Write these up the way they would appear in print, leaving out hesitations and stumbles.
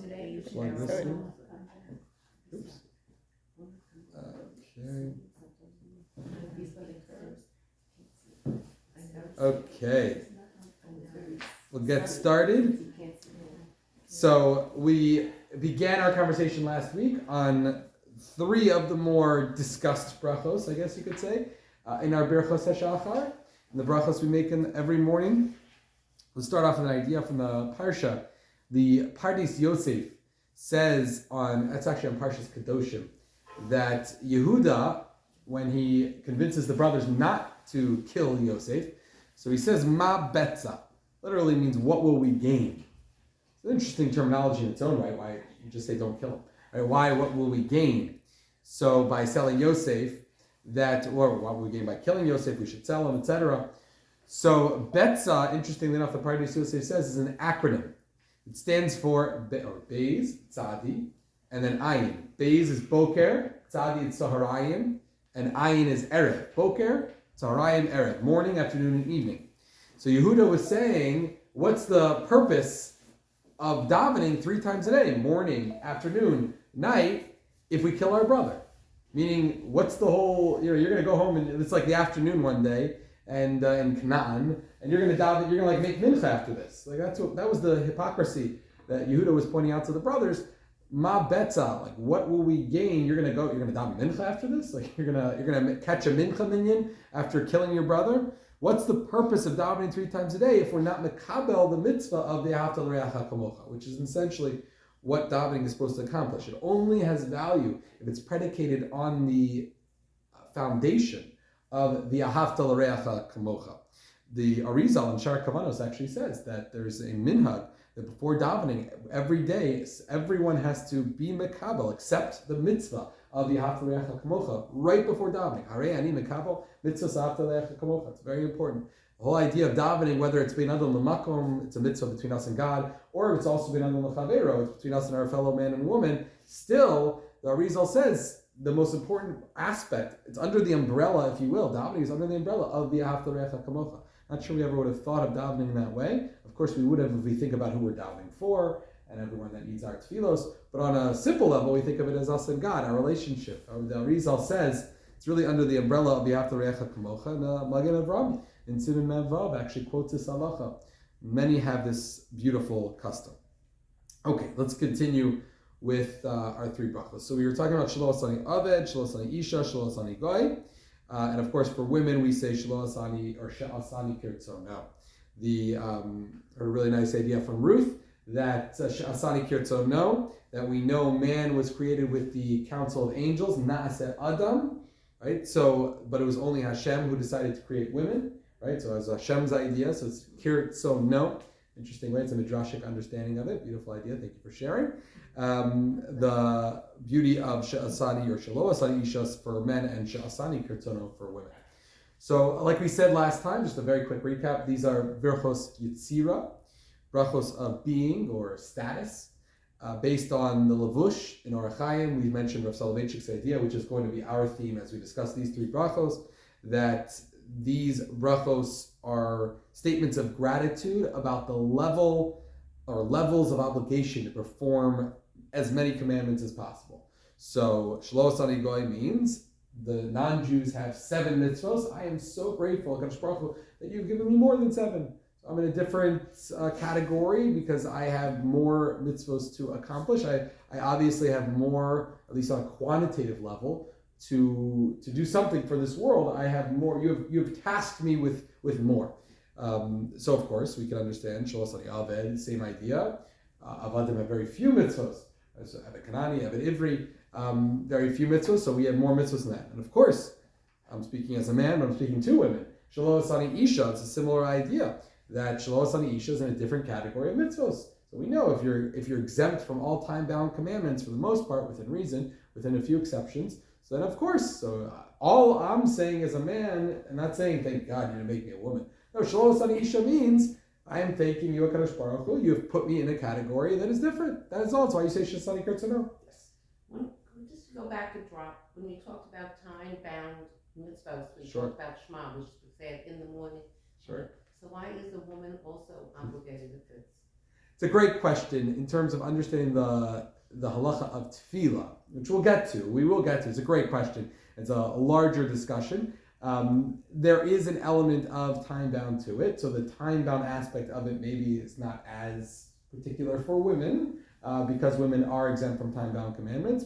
today. You should Plug have this it. in. Oops. Okay. We'll get started. So we began our conversation last week on three of the more discussed brachos, I guess you could say, in our Birchos HaShachar, the brachos we make every morning. Let's start off with an idea from the Parsha. The Pardis Yosef says it's actually on Parshas Kedoshim, that Yehuda, when he convinces the brothers not to kill Yosef, so he says, Ma betza, literally means, what will we gain? It's an interesting terminology in its own right, why you just say don't kill him. Right? Why, what will we gain? So by selling Yosef, or what will we gain by killing Yosef, we should sell him, etc. So betza, interestingly enough, the Pardis Yosef says, is an acronym. It stands for Beis, Tzadi, and then Ayin. Beis is Boker, Tzadi is Saharayim, and Ayin is Erev. Boker, Saharayim, Erev. Morning, afternoon, and evening. So Yehuda was saying, what's the purpose of davening 3 times a day? Morning, afternoon, night, if we kill our brother. Meaning, what's the whole, you're going to go home and it's like the afternoon one day, and in Canaan, and you're going to daven, you're going to make mincha after this. Like that was the hypocrisy that Yehuda was pointing out to the brothers. Ma betza, like what will we gain? You're going to daven mincha after this? Like you're going to catch a mincha minyan after killing your brother? What's the purpose of davening 3 times a day if we're not mekabel the mitzvah of the ahavta l'reacha kamocha, which is essentially what davening is supposed to accomplish? It only has value if it's predicated on the foundation of the ahavta l'reacha kamocha. The Arizal in Shar Kavanos actually says that there's a minhag that before davening every day, everyone has to be mekabel, accept the mitzvah of the ahavta l'reacha kamocha right before davening. Harei ani mekabel mitzvah ahavta l'reacha kamocha. It's very important. The whole idea of davening, whether it's bein adam l'makom, it's a mitzvah between us and God, or if it's also bein adam l'chavero, it's between us and our fellow man and woman, still, the Arizal says, the most important aspect, it's under the umbrella, if you will, davening is under the umbrella of the ahavta l'reacha kamocha. Not sure we ever would have thought of davening in that way. Of course, we would have if we think about who we're davening for and everyone that needs our tefillos. But on a simple level, we think of it as us and God, our relationship. The Arizal says it's really under the umbrella of the ahavta l'reacha kamocha. And Magen Avraham in Siman Mevvav actually quotes this halacha. Many have this beautiful custom. Okay, let's continue with our 3 brachos. So we were talking about Shelo Asani Aved, Shelo Asani Isha, Shelo Asani Goy. And of course, for women, we say Shelo Asani or She'asani Kirtzono. A really nice idea from Ruth that She'asani Kirtzono, that we know man was created with the council of angels, Na'aseh Adam, right? So, but it was only Hashem who decided to create women, right? So it was Hashem's idea, so it's Kirtzono. Interesting way, it's a midrashic understanding of it. Beautiful idea, thank you for sharing. The beauty of She'asani or Shelo Asani Ishas for men and She'asani Kirtzono for women. So, like we said last time, just a very quick recap, these are Birchos Yitzira, brachos of being or status, based on the Levush in Orach Chaim. We mentioned Rav Soloveitchik's idea, which is going to be our theme as we discuss these 3 brachos, that these brachos are statements of gratitude about the level or levels of obligation to perform as many commandments as possible. So, Shelo Asani Goy means the non-Jews have 7 mitzvos. I am so grateful, HaKadosh Baruch Hu, that you've given me more than 7. So I'm in a different category because I have more mitzvos to accomplish. I obviously have more, at least on a quantitative level, to do something for this world. I have more. You have tasked me with more. So of course we can understand Shelo Asani Aved, same idea. Avadim have very few mitzvos. So Eved Kanani, Eved Ivri, very few mitzvos. So we have more mitzvos than that. And of course, I'm speaking as a man, but I'm speaking to women. Shelo Asani Isha, it's a similar idea that Shelo Asani Isha is in a different category of mitzvos. So we know if you're exempt from all time-bound commandments for the most part, within reason, within a few exceptions. So then, of course, all I'm saying as a man, I'm not saying, thank God you didn't make me a woman. No, Shelo Asani Isha means, I am thanking you, HaKadosh Baruch Hu, you have put me in a category that is different. That is all. That's why you say Shesani Kirtzono. Yes. Just to go back a drop, when we talked about time-bound mitzvahs, we Sure. talked about Shema, which was said in the morning. Sure. So why is a woman also obligated if it's? it's a great question in terms of understanding the halacha of tefilah, which we'll get to. We will get to. It's a great question. It's a larger discussion. There is an element of time bound to it, so the time bound aspect of it maybe is not as particular for women because women are exempt from time bound commandments.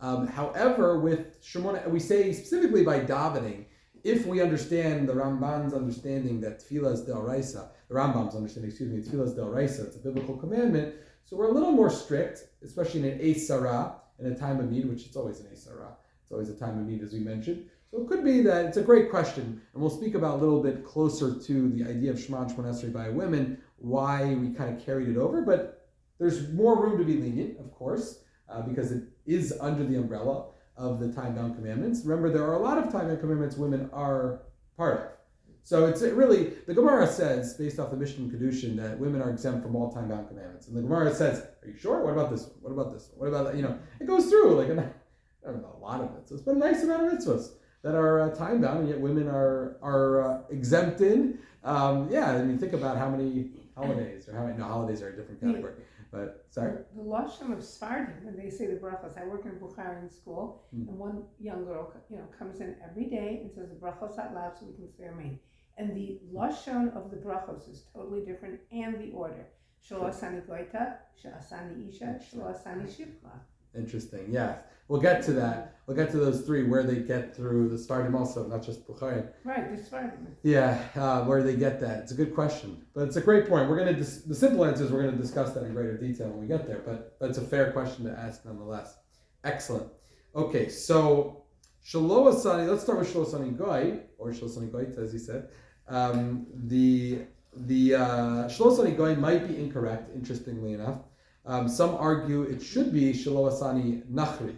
However, with Shemona, we say specifically by davening, if we understand the Ramban's understanding that tefilah is d'oraisa, the Rambam's understanding, tefilah is d'oraisa, it's a biblical commandment, so we're a little more strict, especially in an Eis Sarah, in a time of need, which it's always an Eis Sarah. It's always a time of need, as we mentioned. So it could be that it's a great question, and we'll speak about a little bit closer to the idea of Shema and Shemona Esrei by women, why we kind of carried it over, but there's more room to be lenient, of course, because it is under the umbrella of the time-bound commandments. Remember, there are a lot of time-bound commandments women are part of. So it's really, the Gemara says, based off the Mishnah and Kedushin, that women are exempt from all time-bound commandments. And the Gemara says, are you sure? What about this one? What about this one? What about that? You know, it goes through, like, I don't know, a lot of mitzvahs, but a nice amount of mitzvahs that are time-bound, and yet women are exempted. I mean, think about how many holidays, holidays are a different category. But, sorry? The Lashon of Sfardim, when they say the brachos, I work in a Bukharian school, and one young girl, comes in every day and says the brachos out loud so we can say amen. And the Lashon of the brachos is totally different, and the order. Shelo asani goita, she'asani isha, shelo asani shivcha. Interesting, yes. We'll get to that. We'll get to those three, where they get through the Sfardim also, not just Bukharian. Right, the Sfardim. Yeah, where they get that. It's a good question. But it's a great point. We're going to, the simple answer is we're going to discuss that in greater detail when we get there. But it's a fair question to ask nonetheless. Excellent. Okay, so Shelo Asani, let's start with Shelo Asani Goy, or Shelo Asani Goy, as he said. The Shelo Asani Goy might be incorrect, interestingly enough. Some argue it should be Shelo Asani Nachri.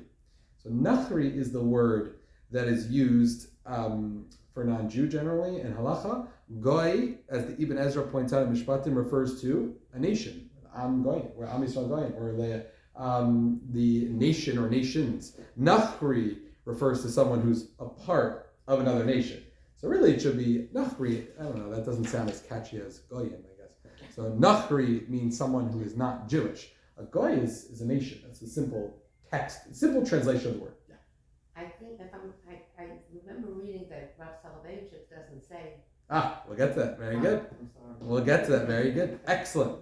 So Nachri is the word that is used for non-Jew generally in halacha. Goy, as the Ibn Ezra points out in Mishpatim, refers to a nation. Am Goy, or Am Yisrael Goy, or the nation or nations. Nachri refers to someone who's a part of another nation. So really it should be Nachri. I don't know, that doesn't sound as catchy as Goyim, I guess. So Nachri means someone who is not Jewish. A Goy is a nation. That's a simple translation of the word. Yeah. I think I remember reading that Rav Soloveitchik doesn't say. We'll get to that. Very good. We'll get to that. Very good. Excellent.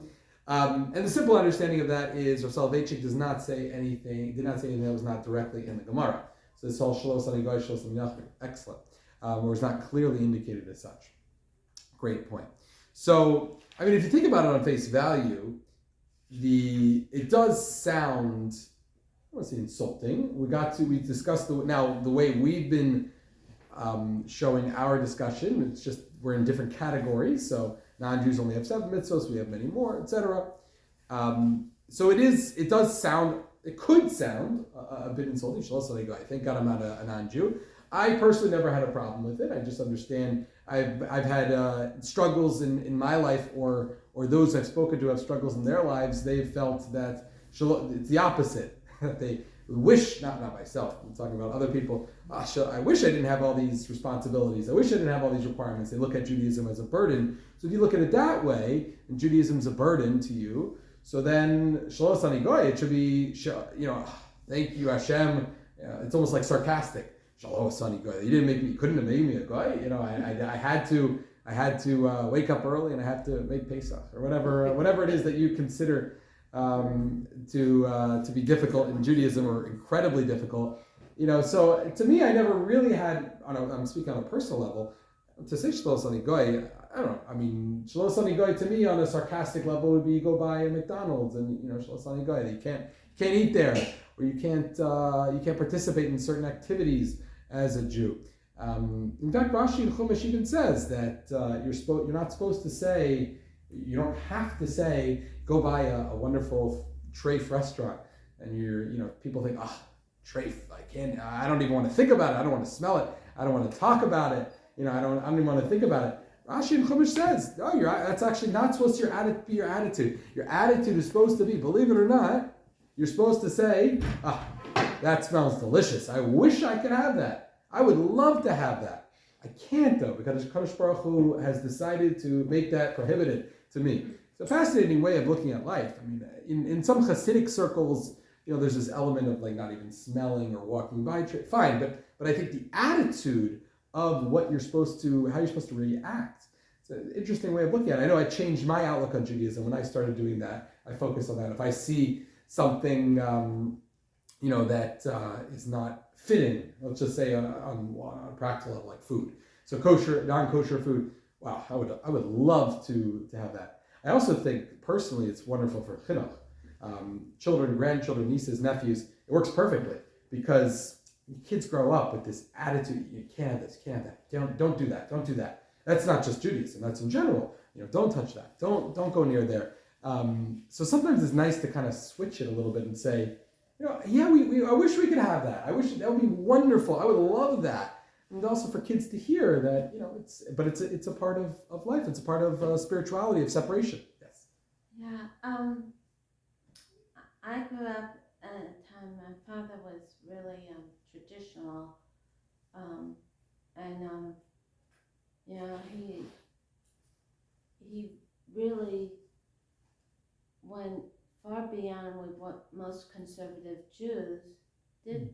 And the simple understanding of that is Rav Soloveitchik did not say anything that was not directly in the Gemara. So this whole Shelo Asani Goy, Shelo Asani Nachri. Excellent. Where it's not clearly indicated as such. Great point. So, I mean, if you think about it on face value, it does sound, I don't want to say insulting. We discussed the way we've been showing our discussion. It's just we're in different categories. So non-Jews only have 7 mitzvahs, we have many more, etc. So it could sound a bit insulting. I thank God I'm not a non-Jew. I personally never had a problem with it. I just understand I've had struggles in my life, or those I've spoken to have struggles in their lives. They've felt that it's the opposite. They wish, not myself, I'm talking about other people, I wish I didn't have all these responsibilities. I wish I didn't have all these requirements. They look at Judaism as a burden. So if you look at it that way, and Judaism's a burden to you, so then Shelo Asani Goy, it should be, thank you Hashem. It's almost like sarcastic. Shelo Asani Goy. You couldn't have made me a Goy. I had to wake up early and I had to make Pesach or whatever it is that you consider to be difficult in Judaism, or incredibly difficult. So to me, I never really had, I'm speaking on a personal level, to say Shelo Asani Goy, I don't know. I mean, Shelo Asani Goy to me on a sarcastic level would be you go by a McDonald's and Shelo Asani Goy, you can't eat there, or you can't participate in certain activities as a Jew. In fact, Rashi in Chumash even says that you're not supposed to say, you don't have to say, go by a wonderful treif restaurant, and people think, treif, I don't even want to think about it, I don't want to smell it, I don't want to talk about it, I don't even want to think about it. Rashi in Chumash says, that's actually not supposed to be your attitude. Your attitude is supposed to be, believe it or not, you're supposed to say, that smells delicious. I wish I could have that. I would love to have that. I can't though, because Kadosh Baruch Hu has decided to make that prohibited to me. It's a fascinating way of looking at life. I mean, in some Hasidic circles, there's this element of like not even smelling or walking by. Fine, but I think the attitude of how you're supposed to react. It's an interesting way of looking at it. I know I changed my outlook on Judaism when I started doing that. I focus on that. If I see something, that is not fitting, let's just say on a practical level, like food. So kosher, non-kosher food. Wow, I would love to have that. I also think personally it's wonderful for chinuch. Children, grandchildren, nieces, nephews. It works perfectly because kids grow up with this attitude. You can't have this, can't have that. Don't do that. Don't do that. That's not just Judaism. That's in general. Don't touch that. Don't go near there. So sometimes it's nice to kind of switch it a little bit and say, I wish we could have that. I wish that would be wonderful. I would love that. And also for kids to hear that, it's a part of life. It's a part of spirituality, of separation. Yes. Yeah. I grew up at a time my father was really traditional, and he really went far beyond with what most conservative Jews did,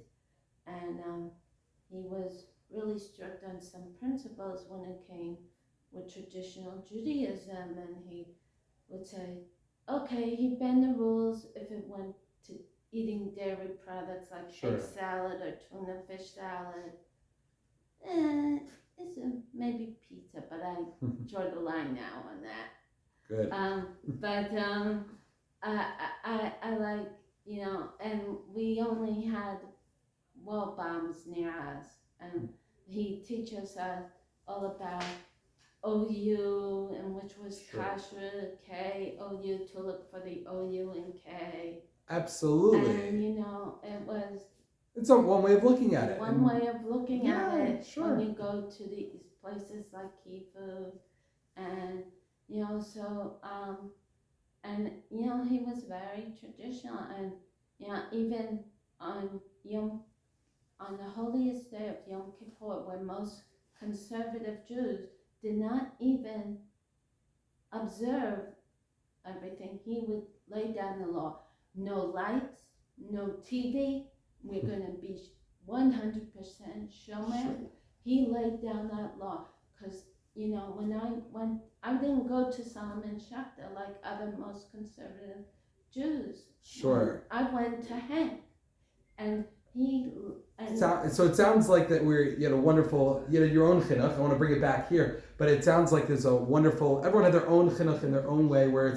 and he was really strict on some principles when it came with traditional Judaism, and he would say, okay, he bent the rules if it went to eating dairy products like egg salad or tuna fish salad. It's maybe pizza, but I draw the line now on that. Good. I like, and we only had wall bombs near us, and he teaches us all about OU, and which was kasher, K, OU, to look for the OU and K. Absolutely. And, it's one way of looking at it. One way of looking at it. Sure. When you go to these places like Kifu, and, and, he was very traditional, and, even on the holiest day of Yom Kippur, when most conservative Jews did not even observe everything, he would lay down the law. No lights, no TV, we're going to be 100% shomer. Sure. He laid down that law because, when I didn't go to Solomon Shachta like other most conservative Jews. Sure. I went to Hank, and so it sounds like that you had a wonderful, your own chinuch. I want to bring it back here, but it sounds like there's a wonderful, everyone had their own chinuch in their own way where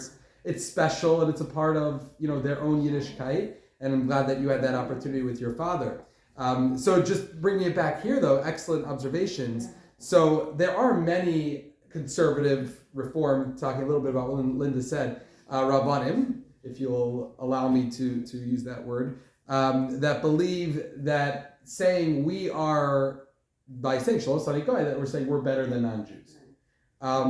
it's special and it's a part of, their own Yiddishkeit. And I'm glad that you had that opportunity with your father. So just bringing it back here though, excellent observations. So there are many conservative reform, talking a little bit about what Linda said, Rabbanim, if you'll allow me to use that word, that believe that saying we are, by saying Shalom Sani Goy, that we're saying we're better than non-Jews. I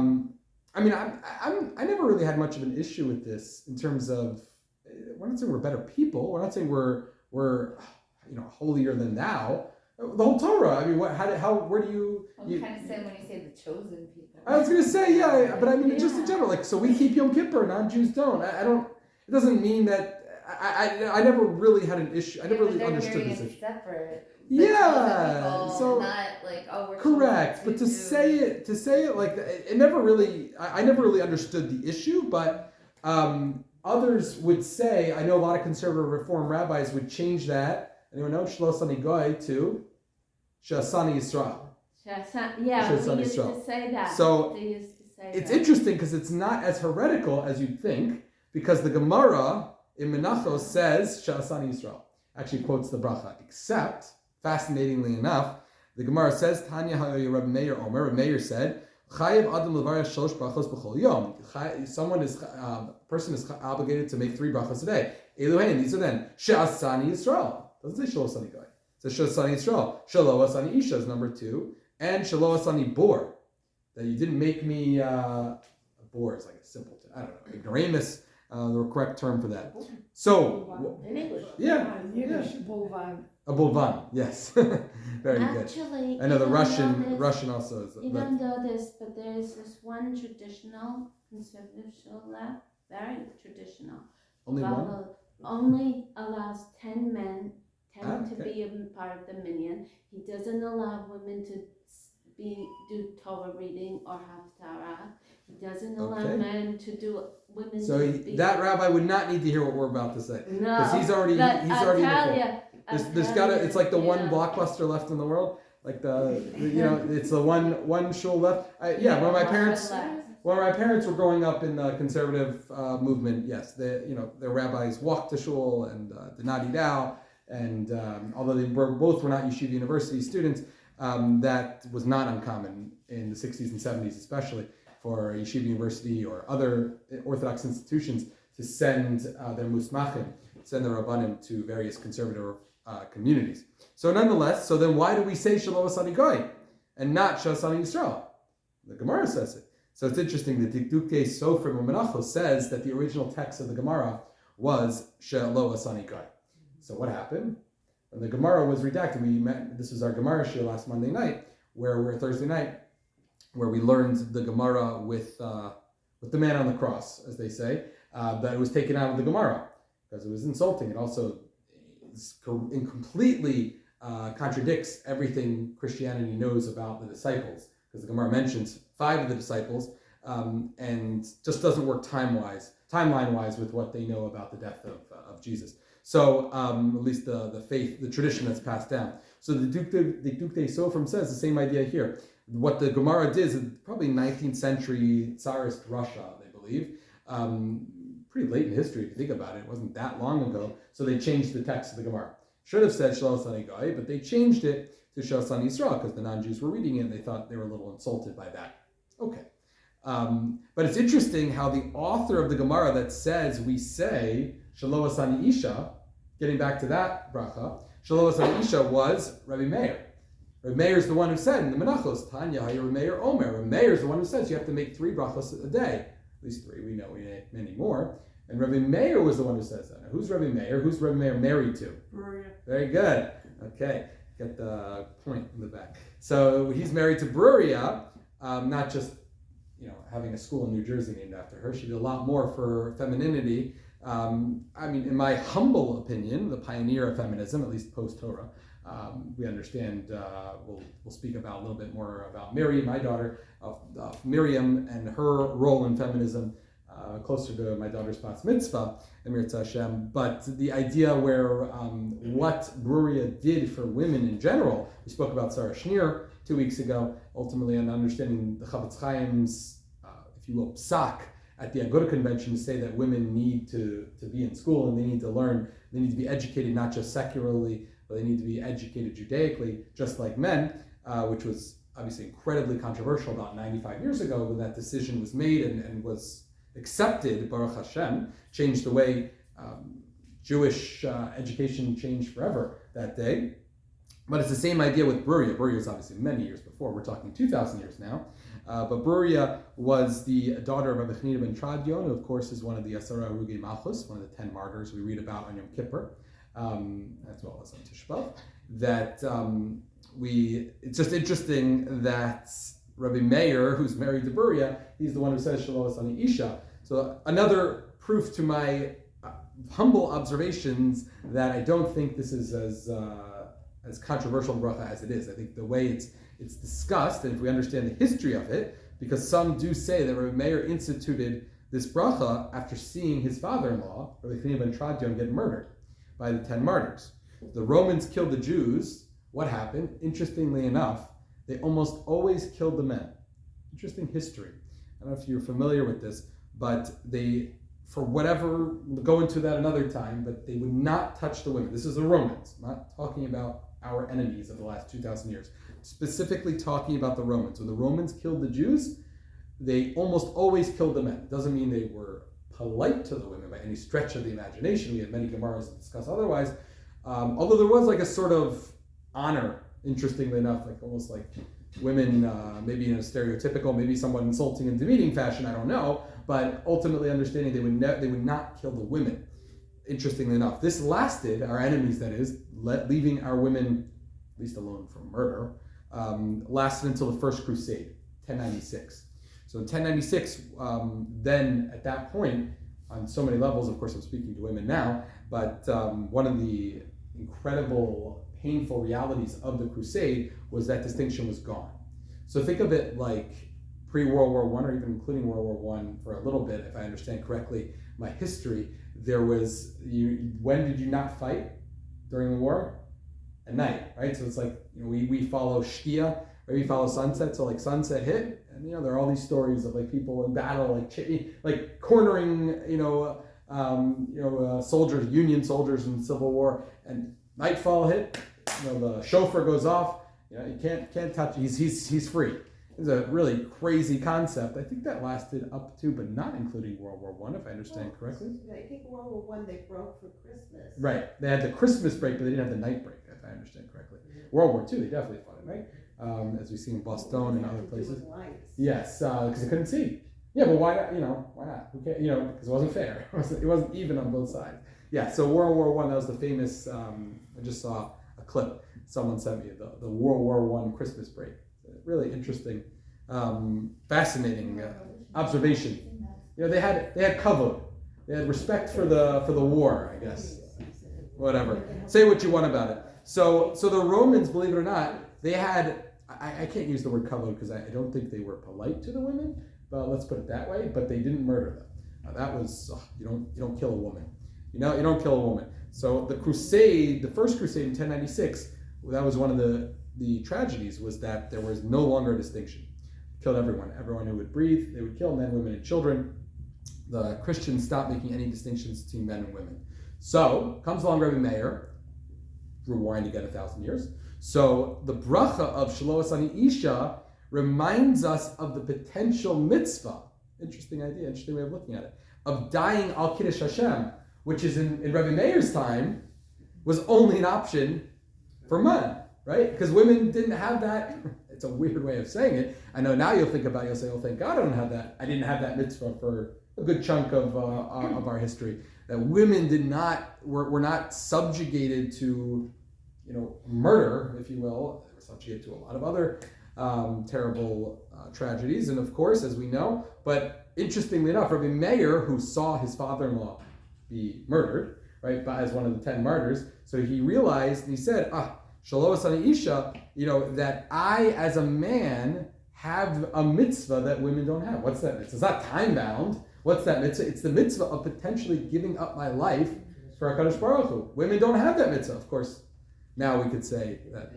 never really had much of an issue with this in terms of, we're not saying we're better people. We're not saying we're holier than thou. The whole Torah. I mean, where do you? What you kind of say when you say the chosen people? I was going to say, but I mean, just in general, like, so we keep Yom Kippur, non-Jews don't. I don't. It doesn't mean that. I never really had an issue. I never really understood this issue. Separate. So not like, we're correct, but to say it like that, it never really. I never really understood the issue, but others would say. I know a lot of conservative reform rabbis would change that. Anyone know Shlo Sani Goy to Shasani Yisrael? We used to say that. So it's interesting because it's not as heretical as you'd think, because the Gemara in Menachos says Shasani Yisrael. Actually quotes the bracha, except, fascinatingly enough, the Gemara says, Tanya Ha'yoy Rabbi Meir Omer, Rabbi Meir said, Chayev Adam Levarach Shlosh Brachos B'chol Yom. Person is obligated to make 3 brachos a day. Eluhein, these are then Shasani Yisrael. Doesn't say Shelo Asani Goy. It says Shelo Asani Yisrael. Shelo Asani Isha is number 2. And Shelo Asani Bor. That you didn't make me, a bor is like a simpleton. I don't know. Ignoramus, the correct term for that. So, in English. Yiddish, bulvan. A bulvan, yes. Very Actually, good. I know the Russian also is. You don't know this, but there is this one traditional conservative shul left, very traditional. Only one? Rav only allows 10 men, 10 to okay. be a part of the minyan. He doesn't allow women to do Torah reading or haftarah. He doesn't allow Okay. men to do women. So to be, that rabbi would not need to hear what we're about to say. no, Because he's already but in the fold. Italia, There's gotta, it's like the one yeah. blockbuster left in the world. Like it's the one shul left. When my parents were growing up in the conservative movement, yes, their rabbis walked to shul and did not eat out. And although they both were not yeshiva university students, that was not uncommon in the 60s and 70s, especially for yeshiva university or other Orthodox institutions to send their musmachim, send their rabbanim to various conservative communities. So nonetheless, so then why do we say Shalom Asani Goy and not Shasani Yisrael? The Gemara says it. So it's interesting that Dikduke Sofrim Menachos says that the original text of the Gemara was Shalom Asani Goy. So what happened? When the Gemara was redacted, this was our Gemara shir last Monday night, Thursday night, where we learned the Gemara with the man on the cross, as they say, that it was taken out of the Gemara because it was insulting. It also completely contradicts everything Christianity knows about the disciples, because the Gemara mentions 5 of the disciples and just doesn't work timeline-wise with what they know about the death of Jesus. So at least the faith, the tradition that's passed down. So the Dikduke Sofrim says the same idea here. What the Gemara did is probably 19th century Tsarist Russia, they believe. Pretty late in history if you think about it. It wasn't that long ago. So they changed the text of the Gemara. Should have said Shalom Asani Goy, but they changed it to Shalom Asani Yisrael because the non-Jews were reading it and they thought they were a little insulted by that. Okay. But it's interesting how the author of the Gemara that says we say Shalom Asani Isha, getting back to that bracha, Shalom Asani Isha was Rabbi Meir. Rabbi Meir is the one who said in the Menachos, Tanya Rabbi Meir Omer. Rabbi Meir is the one who says you have to make 3 brachos a day. At least 3, we know we need many more. And Rabbi Meir was the one who says that. Now, who's Rabbi Meir? Who's Rabbi Meir married to? Bruria. Very good. Okay, get the point in the back. So he's married to Bruria, not just having a school in New Jersey named after her. She did a lot more for femininity. In my humble opinion, the pioneer of feminism, at least post-Torah. We understand, we'll speak about a little bit more about Miriam, my daughter, of Miriam and her role in feminism, closer to my daughter's Bat Mitzvah, Emir Hashem. But the idea where what Bruria did for women in general, we spoke about Sarah Schneer 2 weeks ago, ultimately on understanding the Chavetz Chaim's, if you will, psak at the Agudah Convention to say that women need to be in school and they need to learn, they need to be educated not just secularly, but they need to be educated Judaically, just like men, which was obviously incredibly controversial about 95 years ago when that decision was made and was accepted, Baruch Hashem, changed the way Jewish education changed forever that day. But it's the same idea with Bruria. Bruria is obviously many years before. We're talking 2,000 years now. But Bruria was the daughter of Rabbi Chanina ben Tradion, who of course is one of the Asara Harugei Malchus, one of the 10 martyrs we read about on Yom Kippur, as well as on Tisha B'Av. That it's just interesting that Rabbi Meir, who's married to Bruria, he's the one who says Shalom Asani Isha. So another proof to my humble observations that I don't think this is as controversial bracha as it is. I think the way it's discussed, and if we understand the history of it, because some do say that Rabbi Meir instituted this bracha after seeing his father-in-law, Rabbi Chanina ben Tradion, get murdered by the 10 martyrs. The Romans killed the Jews. What happened? Interestingly enough, they almost always killed the men. Interesting history. I don't know if you're familiar with this, but they, for whatever, we'll go into that another time, but they would not touch the women. This is the Romans, not talking about our enemies of the last 2,000 years. Specifically talking about the Romans. When the Romans killed the Jews, they almost always killed the men. It doesn't mean they were polite to the women by any stretch of the imagination. We have many Gemaras to discuss otherwise. Although there was like a sort of honor, interestingly enough, like almost like women, maybe in a stereotypical, maybe somewhat insulting and demeaning fashion, I don't know, but ultimately understanding they would not kill the women. Interestingly enough, this lasted, our enemies that is, leaving our women, at least alone from murder, lasted until the First Crusade, 1096. So in 1096, then at that point, on so many levels, of course I'm speaking to women now, but one of the incredible, painful realities of the crusade was that distinction was gone. So think of it like pre-World War I, or even including World War I for a little bit, if I understand correctly my history, there was, when did you not fight during the war? At night, right? So it's like, we follow Shkia, right? We follow sunset, so like sunset hit, and there are all these stories of like people in battle, like cornering, soldiers, Union soldiers in the Civil War, and nightfall hit, the chauffeur goes off, you can't touch, he's free. It's a really crazy concept. I think that lasted up to, but not including World War I, if I understand correctly. I think World War I they broke for Christmas. Right. They had the Christmas break, but they didn't have the night break, if I understand correctly. World War II, they definitely fought it, right? As we see in Boston and other places. Yes, because they couldn't see. Yeah, but why not? Why not? Who cares? Because it wasn't fair. It wasn't even on both sides. Yeah. So World War I, that was the famous. I just saw a clip someone sent me, the World War I Christmas break. Really interesting, fascinating observation. They had kavod. They had respect for the war, I guess. Whatever. Say what you want about it. So the Romans, believe it or not, they had, I can't use the word kavod because I don't think they were polite to the women, but let's put it that way, but they didn't murder them. That was, you don't kill a woman. You don't kill a woman. So the crusade, the first crusade in 1096, that was one of the tragedies, was that there was no longer a distinction. Killed everyone who would breathe, they would kill men, women, and children. The Christians stopped making any distinctions between men and women. So comes along Rabbi Meir, rewind again 1,000 years. So the bracha of Shaloas Ani Isha reminds us of the potential mitzvah, interesting idea, interesting way of looking at it, of dying al Kiddush Hashem, which is in Rabbi Meir's time, was only an option for men, right? Because women didn't have that. It's a weird way of saying it. I know now you'll say, oh, thank God I don't have that. I didn't have that mitzvah for a good chunk of our history. That women were not subjugated to, murder, if you will. They were subjugated to a lot of other terrible tragedies, and of course, as we know. But interestingly enough, Rabbi Meir, who saw his father-in-law be murdered, right, as one of the 10 martyrs, so he realized, and he said, Shaloas Ani Isha, that I, as a man, have a mitzvah that women don't have. What's that mitzvah? It's not time-bound. What's that mitzvah? It's the mitzvah of potentially giving up my life for HaKadosh Baruch Hu. Women don't have that mitzvah, of course. Now we could say that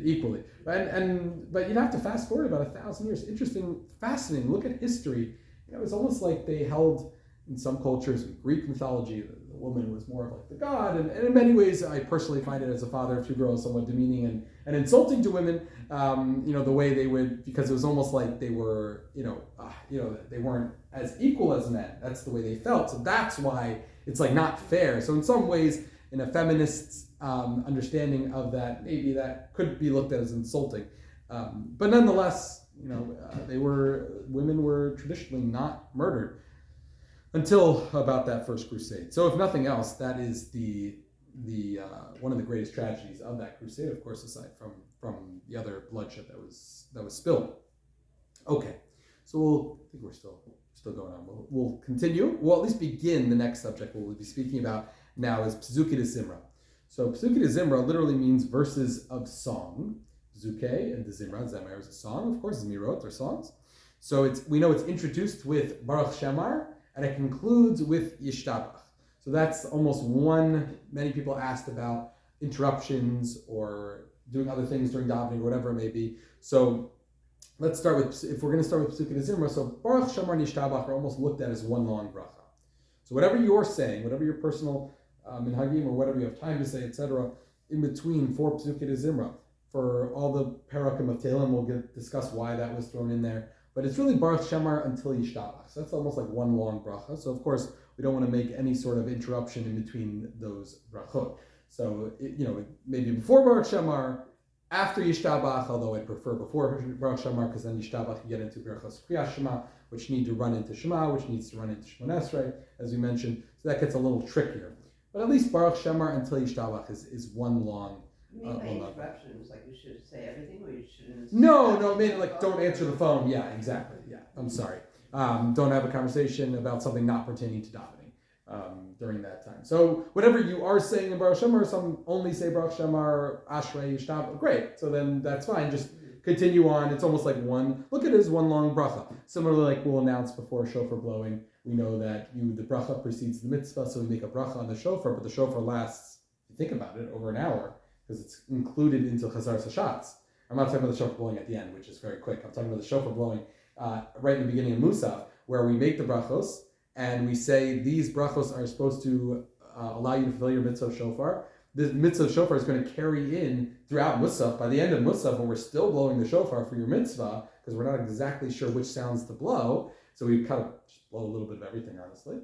equally. But you'd have to fast forward about 1,000 years. Interesting, fascinating. Look at history. It's almost like they held, in some cultures, in Greek mythology, the woman was more of like the god. And in many ways, I personally find it, as a father of 2 girls, somewhat demeaning and insulting to women. The way they would, because it was almost like they were, they weren't as equal as men. That's the way they felt. So that's why it's like not fair. So in some ways, in a feminist's understanding of that, maybe that could be looked at as insulting. But nonetheless, women were traditionally not murdered until about that first crusade. So if nothing else, that is the one of the greatest tragedies of that crusade, of course, aside from the other bloodshed that was spilled. Okay, so I think we're still going on. We'll continue. We'll at least begin the next subject we'll be speaking about now is Pzukei de Zimra. So Pzukei de Zimra literally means verses of song. Pzukei and de Zimra, Zemer is a song, of course, Zmirot are songs. So we know it's introduced with Baruch Shemar, and it concludes with Yishtabach. So that's almost many people asked about interruptions or doing other things during davening or whatever it may be. So let's start with, if we're going to start with Pzukei de Zimra, so Baruch Shemar and Yishtabach are almost looked at as one long bracha. So whatever you're saying, whatever your personal minhagim or whatever you have time to say, etc., in between for Pzukei de Zimra, for all the parakim of Tehillim, we'll discuss why that was thrown in there. But it's really Baruch Shemar until Yishtabach. So that's almost like one long bracha. So of course, we don't want to make any sort of interruption in between those brachot. So, maybe before Baruch Shemar, after Yishtabach, although I prefer before Baruch Shemar, because then Yishtabach you get into Berachos Kriyas Shema, which need to run into Shema, which needs to run into Shemon Esrei, as we mentioned. So that gets a little trickier. But at least Baruch Shemar until Yishtabach is one long You mean by hold on. interruptions, like you should say everything or you shouldn't? No, maybe like don't answer the phone. Yeah, exactly. Yeah, I'm sorry. Don't have a conversation about something not pertaining to davening during that time. So whatever you are saying in Baruch Shemar, some only say Baruch Shemar, Ashrei, Yishtab. Great. So then that's fine. Just continue on. It's almost like look at it as one long bracha. Similarly, like we'll announce before shofar blowing, we know that the bracha precedes the mitzvah, so we make a bracha on the shofar, but the shofar lasts, if you think about it, over an hour, because it's included into Chazar Sashatz. I'm not talking about the shofar blowing at the end, which is very quick. I'm talking about the shofar blowing right in the beginning of Musaf, where we make the brachos, and we say these brachos are supposed to allow you to fulfill your mitzvah of shofar. The mitzvah of shofar is going to carry in throughout Musaf. By the end of Musaf, when we're still blowing the shofar for your mitzvah, because we're not exactly sure which sounds to blow, so we kind of just blow a little bit of everything, honestly.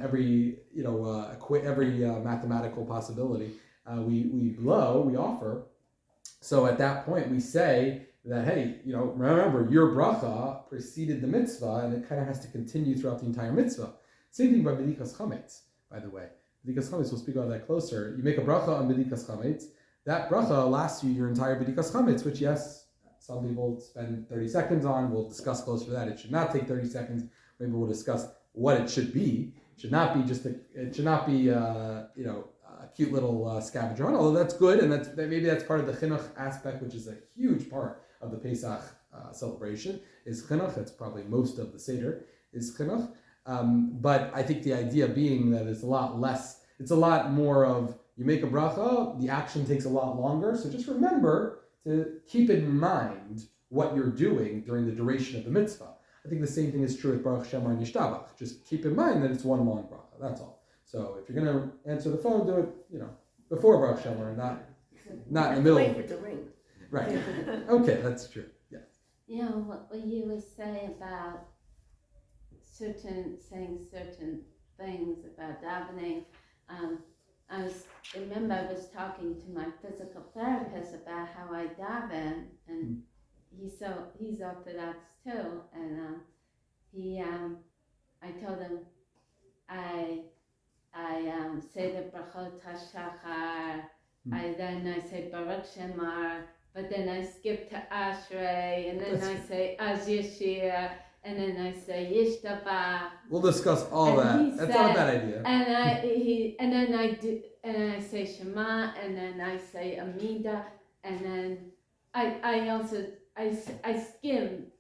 Every mathematical possibility we offer. So at that point, we say that, hey, remember, your bracha preceded the mitzvah, and it kind of has to continue throughout the entire mitzvah. Same thing by B'dikas Chametz, by the way. B'dikas Chametz, we'll speak about that closer. You make a bracha on B'dikas Chametz. That bracha lasts you your entire B'dikas Chametz, which, yes, some people spend 30 seconds on. We'll discuss closer to that. It should not take 30 seconds. Maybe we'll discuss what it should be. It should not be a cute little scavenger hunt, although that's good, and maybe that's part of the chinuch aspect, which is a huge part of the Pesach celebration, is chinuch. That's probably most of the Seder, is chinuch. But I think the idea being that it's a lot more of, you make a bracha, the action takes a lot longer, so just remember to keep in mind what you're doing during the duration of the mitzvah. I think the same thing is true with Baruch Shemar and Yishtabach. Just keep in mind that it's one long bracha, that's all. So if you're going to answer the phone, do it, before Baruch Shemar, not in the middle of it. to ring. Right. Okay, that's true. Yes. What you would say about saying certain things about davening. I was talking to my physical therapist about how I daven, and he's Orthodox too, and I told him I say the brachot hashachar, then I say Baruch Shemar, but then I skip to Ashrei, and then I say Az Yashir, and then I say Yishtabah. We'll discuss all and that. That's not a bad idea. And then I say Shema, and then I say Amida, and then I skim.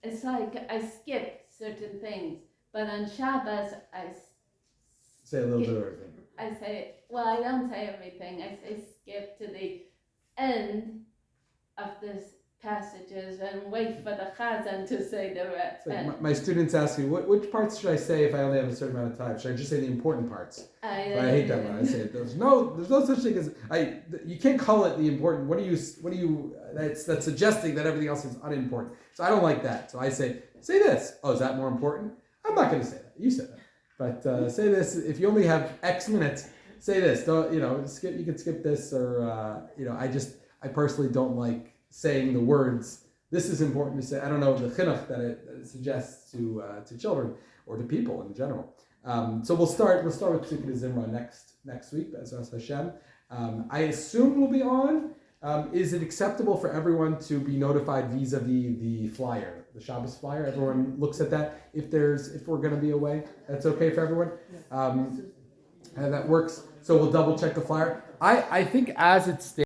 It's like I skip certain things, but on Shabbos I Say a little bit of everything. I don't say everything. I say skip to the end of this passages and wait for the chazan to say the rest. So my students ask me, which parts should I say if I only have a certain amount of time? Should I just say the important parts? But I hate that when I say it. There's no such thing as you can't call it the important. What do you? That's suggesting that everything else is unimportant. So I don't like that. So I say this. Oh, is that more important? I'm not going to say that. You said that. But say this. If you only have X minutes, say this. Don't skip? You can skip this, or I personally don't like saying the words. This is important to say. I don't know the chinuch that it suggests to children or to people in general. So we'll start with Tzidkei Zimra next week, Be'ezras Hashem. I assume we'll be on. Is it acceptable for everyone to be notified vis-a-vis the flyer, the Shabbos flyer? Everyone looks at that. If we're going to be away, that's okay for everyone. And that works. So we'll double check the flyer. I think as it stands.